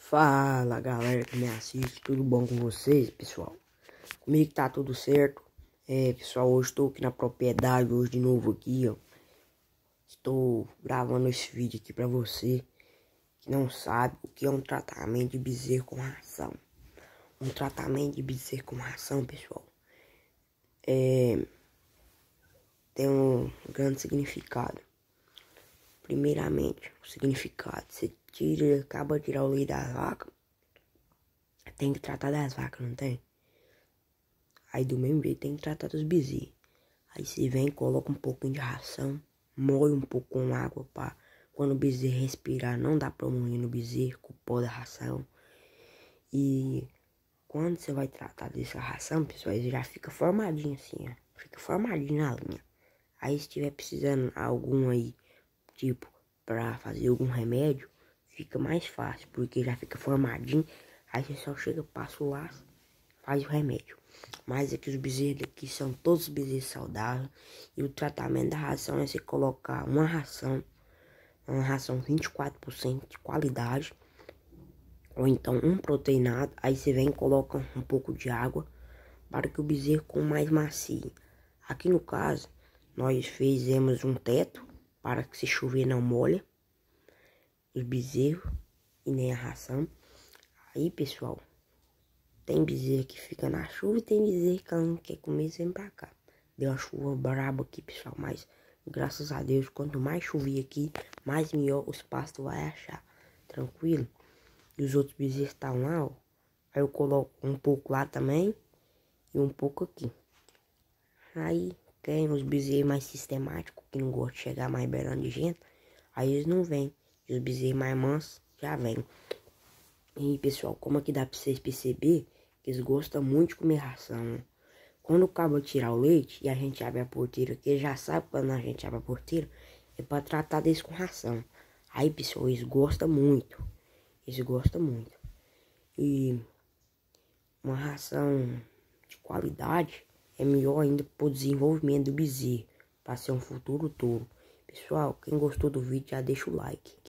Fala galera que me assiste, tudo bom com vocês, pessoal? Comigo tá tudo certo. Pessoal, hoje estou aqui na propriedade, hoje de novo aqui, ó. Estou gravando esse vídeo aqui pra você que não sabe o que é um tratamento de bezerro com ração. Um tratamento de bezerro com ração, pessoal, tem um grande significado. Primeiramente, o significado, você acaba de tirar o leite das vacas, tem que tratar das vacas, não tem? Aí do mesmo jeito tem que tratar dos bezerros. Aí você vem, coloca um pouquinho de ração, moe um pouco com água para quando o bezerro respirar não dá problema no bezerro com o pó da ração. E quando você vai tratar dessa ração, pessoal, ele já fica formadinho assim, ó. Fica formadinho na linha. Aí se tiver precisando algum aí, tipo, para fazer algum remédio, fica mais fácil, porque já fica formadinho. Aí você só chega, passa o laço, faz o remédio. Mas aqui os bezerros daqui são todos bezerros saudáveis. E o tratamento da ração é você colocar uma ração 24% de qualidade, ou então um proteinado. Aí você vem e coloca um pouco de água para que o bezerro coma mais macio. Aqui no caso, nós fizemos um teto para que se chover não molha os bezerros e nem a ração. Aí, pessoal, tem bezerro que fica na chuva e tem bezerro que não quer comer, vem pra cá. Deu uma chuva braba aqui, pessoal, mas graças a Deus, quanto mais chover aqui, mais melhor os pastos vai achar. Tranquilo? E os outros bezerros estão lá, ó. Aí eu coloco um pouco lá também e um pouco aqui. Aí tem os bezerros mais sistemáticos, que não gostam de chegar mais beirando de gente, aí eles não vêm. E os bezerros mais mansos já vêm. E pessoal, como aqui dá pra vocês perceber, que eles gostam muito de comer ração. Quando o cabo tirar o leite e a gente abre a porteira, que já sabe quando a gente abre a porteira, é pra tratar deles com ração. Aí pessoal, eles gostam muito. Eles gostam muito. E uma ração de qualidade é melhor ainda pro desenvolvimento do bezerro, para ser um futuro touro. Pessoal, quem gostou do vídeo já deixa o like.